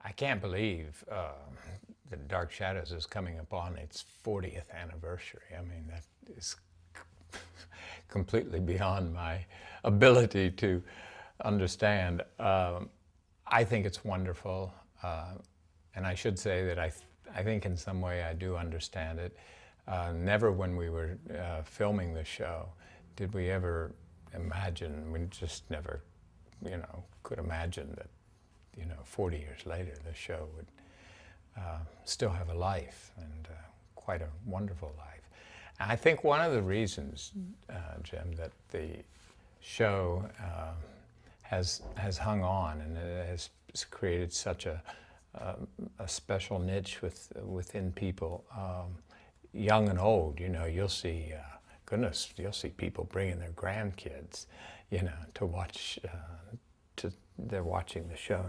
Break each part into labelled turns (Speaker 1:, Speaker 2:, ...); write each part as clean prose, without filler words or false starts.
Speaker 1: I can't believe that Dark Shadows is coming upon its 40th anniversary. I mean, that is completely beyond my ability to understand. I think it's wonderful, and I should say that I think in some way I do understand it. Never when we were filming the show did we ever imagine, we just never, could imagine that, 40 years later the show would still have a life, and quite a wonderful life. And I think one of the reasons, Jim, that the show has hung on and it has created such a special niche within people, young and old. You'll see, you'll see people bringing their grandkids, to watch. They're watching the show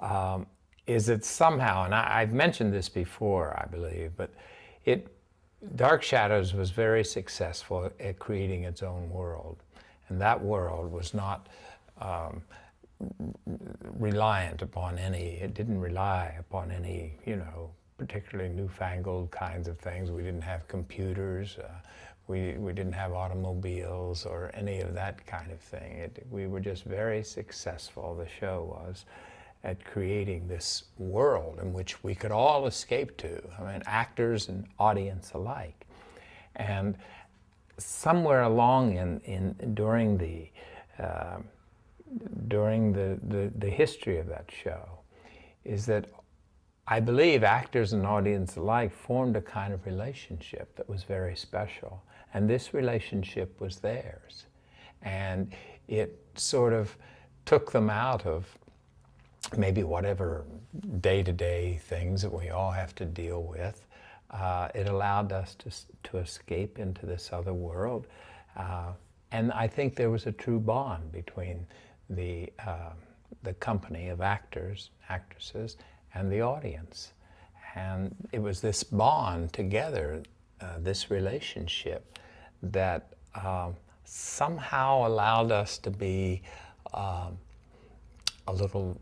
Speaker 1: now. Is it somehow, and I've mentioned this before, I believe, but Dark Shadows was very successful at creating its own world, and that world was not reliant upon it didn't rely upon any, particularly newfangled kinds of things. We didn't have computers, we didn't have automobiles or any of that kind of thing. We were just very successful, the show was, at creating this world in which we could all escape to. I mean, actors and audience alike. And somewhere along during the history of that show is that I believe actors and audience alike formed a kind of relationship that was very special. And this relationship was theirs. And it sort of took them out of maybe whatever day-to-day things that we all have to deal with. It allowed us to escape into this other world. And I think there was a true bond between the company of actors, actresses, and the audience. And it was this bond together, this relationship, that somehow allowed us to be a little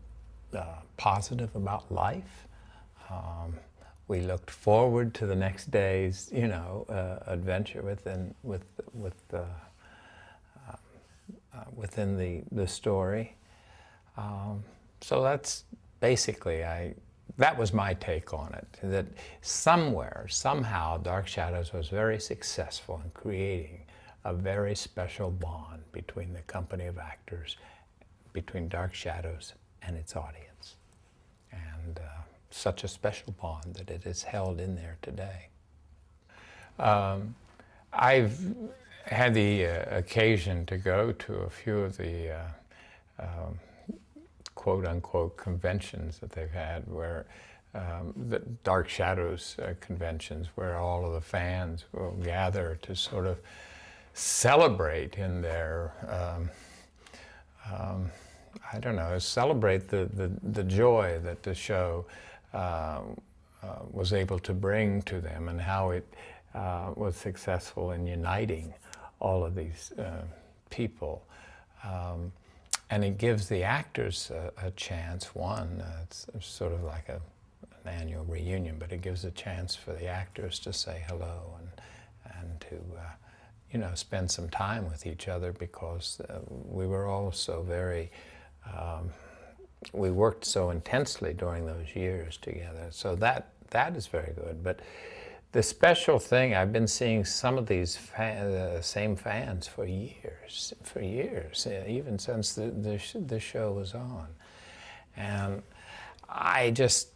Speaker 1: positive about life. We looked forward to the next day's, adventure within the story. So that's basically, that was my take on it, that somehow, Dark Shadows was very successful in creating a very special bond between the company of actors, between Dark Shadows and its audience. And such a special bond that it is held in there today. I've had the occasion to go to a few of the quote-unquote conventions that they've had, where the Dark Shadows conventions, where all of the fans will gather to sort of celebrate in their, I don't know, celebrate the joy that the show was able to bring to them, and how it was successful in uniting all of these people. And it gives the actors a chance. It's sort of like an annual reunion, but it gives a chance for the actors to say hello and to spend some time with each other, because we were all so very, we worked so intensely during those years together. So that is very good. But the special thing, I've been seeing some of these same fans for years, even since the show was on. And I just,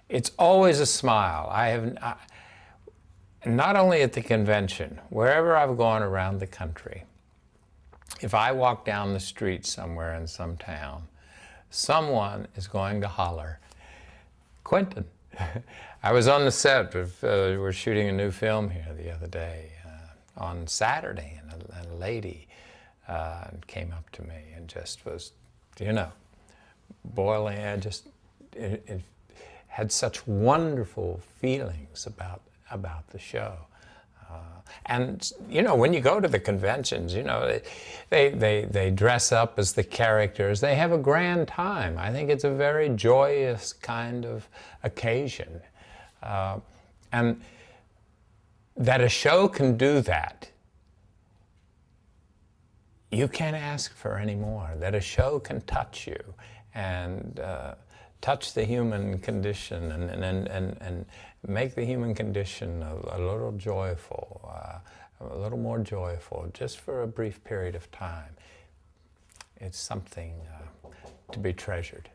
Speaker 1: it's always a smile. Not only at the convention, wherever I've gone around the country, if I walk down the street somewhere in some town, someone is going to holler, "Quentin." I was on the set of, we're shooting a new film here the other day, on Saturday, and a lady came up to me and just was, boiling. It had such wonderful feelings about the show. And, you know, when you go to the conventions, you know, they dress up as the characters. They have a grand time. I think it's a very joyous kind of occasion. And that a show can do that, you can't ask for any more. That a show can touch you and touch the human condition and make the human condition a little joyful, a little more joyful, just for a brief period of time. It's something to be treasured.